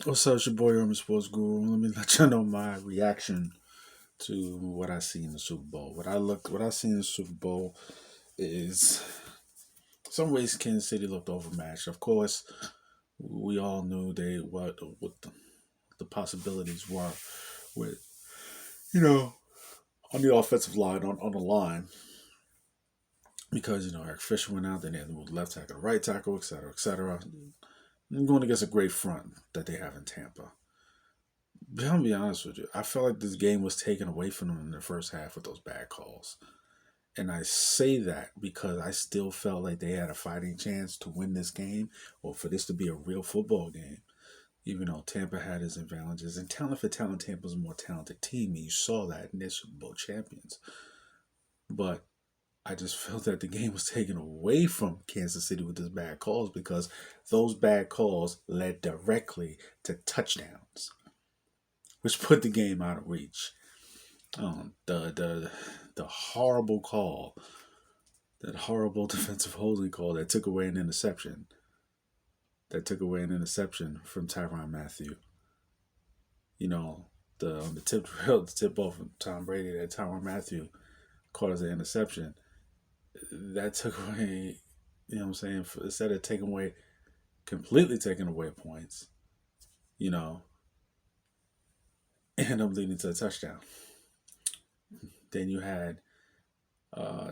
What's up, it's your boy Urban Sports Guru? Let me let you know my reaction to what I see in the Super Bowl. What I see in the Super Bowl is some ways Kansas City looked overmatched. Of course, we all knew what the possibilities were with on the offensive line on the line because Eric Fisher went out, then they had to move left tackle, right tackle, et cetera, et cetera. Going against a great front that they have in Tampa. But I'll be honest with you. I felt like this game was taken away from them in the first half with those bad calls. And I say that because I still felt like they had a fighting chance to win this game or for this to be a real football game. Even though Tampa had its advantages. And talent for talent, Tampa's a more talented team. And you saw that in their Super Bowl champions. But I just felt that the game was taken away from Kansas City with those bad calls because those bad calls led directly to touchdowns, which put the game out of reach. The horrible call, that horrible defensive holding call that took away an interception from Tyrann Mathieu. You know, the tip off from Tom Brady that Tyrann Mathieu caught as an interception. That took away, what I'm saying, instead of completely taking away points, you know, end up leading to a touchdown. Then you had uh,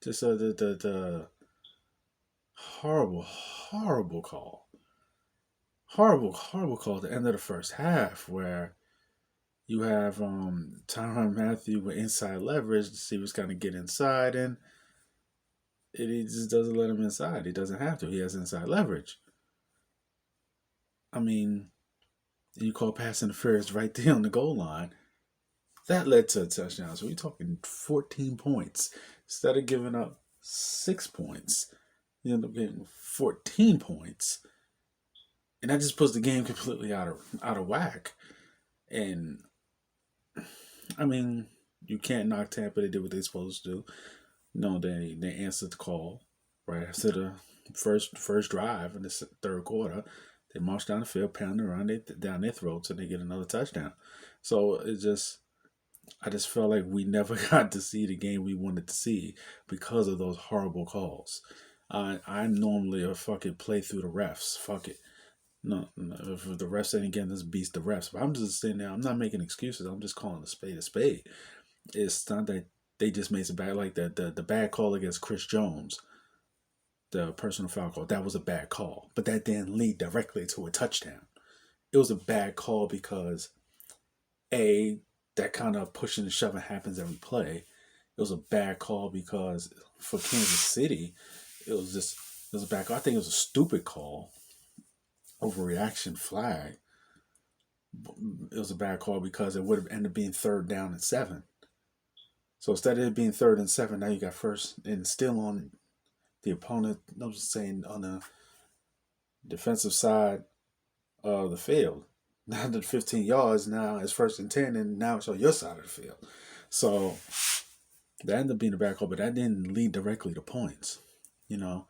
just the horrible, horrible call. Horrible, horrible call at the end of the first half where you have Tyrann Mathieu with inside leverage to see who's going to get inside, and he just doesn't let him inside. He doesn't have to. He has inside leverage. I mean, you call pass interference right there on the goal line. That led to a touchdown. So we're talking 14 points. Instead of giving up 6 points, you end up getting 14 points. And that just puts the game completely out of whack. And I mean, you can't knock Tampa. They did what they're supposed to do. No, they answered the call right after the first drive in the third quarter. They marched down the field, pounding down their throats, and they get another touchdown. So I just felt like we never got to see the game we wanted to see because of those horrible calls. I'm normally a fucking play through the refs. Fuck it. No, no, if the refs ain't getting this beats the refs. But I'm just sitting there. I'm not making excuses. I'm just calling a spade a spade. It's not that they just made some bad, like the bad call against Chris Jones, the personal foul call. That was a bad call, but that didn't lead directly to a touchdown. It was a bad call because a that kind of pushing and shoving happens every play. It was a bad call because for Kansas City, it was a bad call. I think it was a stupid call, overreaction flag. It was a bad call because it would have ended up being third down and 7. So instead of it being third and 7, now you got first and still on the opponent. I was just saying on the defensive side of the field. Now the 15 yards now is first and 10, and now it's on your side of the field. So that ended up being a bad call, but that didn't lead directly to points. You know,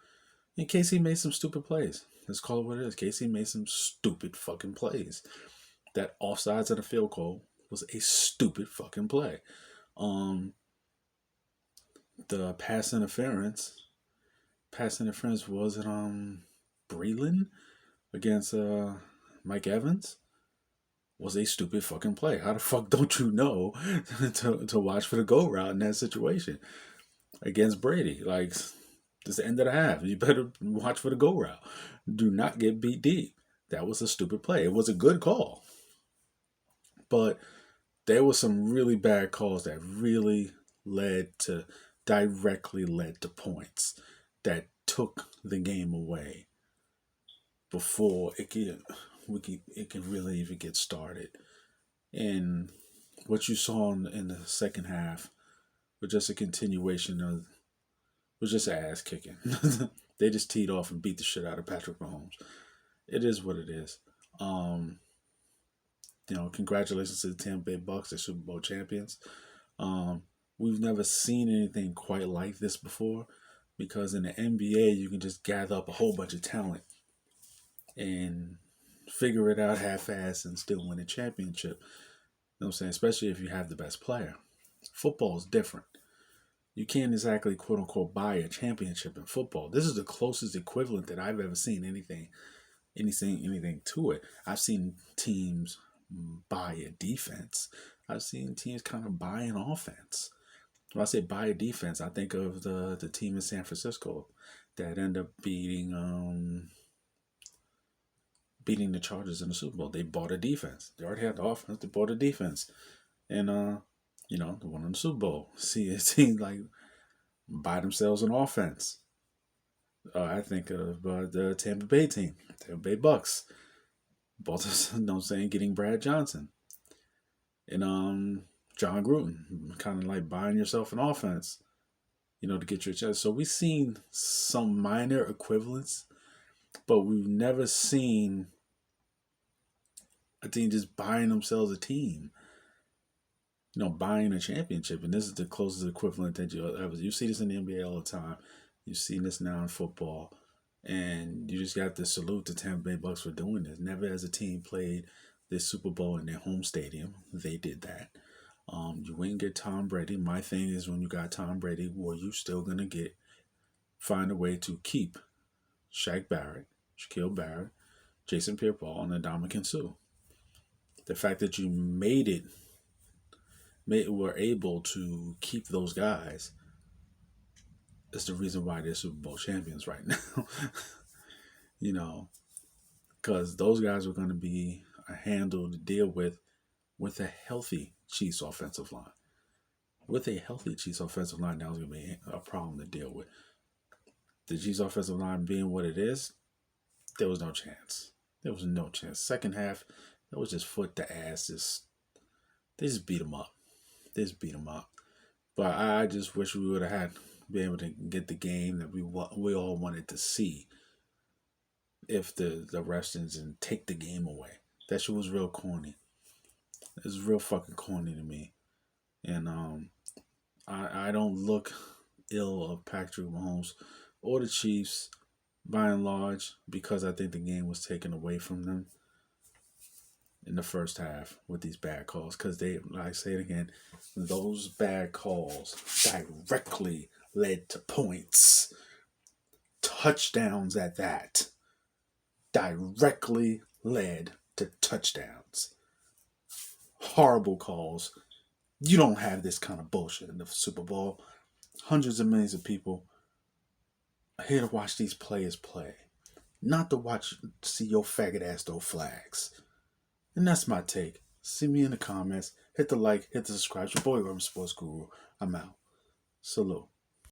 and KC made some stupid plays. Let's call it what it is. KC made some stupid fucking plays. That offsides of the field goal was a stupid fucking play. Um, the pass interference was it Breland against Mike Evans was a stupid fucking play. How the fuck don't you know to watch for the go route in that situation against Brady? Like, it's the end of the half. You better watch for the go route. Do not get beat deep. That was a stupid play. It was a good call, but there was some really bad calls that really directly led to points that took the game away before it could really even get started. And what you saw in the second half was just a continuation of was just ass kicking. They just teed off and beat the shit out of Patrick Mahomes. It is what it is. Um, Congratulations to the Tampa Bay Bucks, the Super Bowl champions. Um, we've never seen anything quite like this before because in the NBA you can just gather up a whole bunch of talent and figure it out half-ass and still win a championship. You know what I'm saying? Especially if you have the best player. Football is different. You can't exactly quote unquote buy a championship in football. This is the closest equivalent that I've ever seen anything to it. I've seen teams buy a defense. I've seen teams kind of buy an offense. When I say buy a defense, I think of the team in San Francisco that ended up beating the Chargers in the Super Bowl. They bought a defense. They already had the offense. They bought a defense, and they won the Super Bowl. See, it seems like buy themselves an offense. I think of the Tampa Bay team, Tampa Bay Bucks. Both, you know what I'm saying, getting Brad Johnson and John Gruden, kind of like buying yourself an offense, to get your chance. So we've seen some minor equivalents, but we've never seen a team just buying themselves a team, buying a championship. And this is the closest equivalent that you ever. You see this in the NBA all the time. You've seen this now in football. And you just got to salute the Tampa Bay Bucks for doing this. Never has a team played this Super Bowl in their home stadium. They did that. You wouldn't get Tom Brady. My thing is, when you got Tom Brady, well, you still going to find a way to keep Shaq Barrett, Shaquille Barrett, Jason Pierre-Paul, and Ndamukong Suh. The fact that you were able to keep those guys is the reason why they're Super Bowl champions right now. Because those guys were going to be a handle to deal with a healthy Chiefs offensive line. With a healthy Chiefs offensive line, that was going to be a problem to deal with. The Chiefs offensive line being what it is, there was no chance. There was no chance. Second half, it was just foot to ass. They just beat them up. But I just wish we would have been able to get the game that we all wanted to see. If the refs didn't take the game away, that shit was real corny. It was real fucking corny to me, and I don't look ill of Patrick Mahomes or the Chiefs by and large, because I think the game was taken away from them in the first half with these bad calls. Because I say it again, those bad calls directly led to points, touchdowns at that. Directly led to touchdowns. Horrible calls. You don't have this kind of bullshit in the Super Bowl. Hundreds of millions of people are here to watch these players play, not to see your faggot ass throw flags. And that's my take. See me in the comments. Hit the like, hit the subscribe. Your boy, Urban Sports Guru. I'm out. Salute.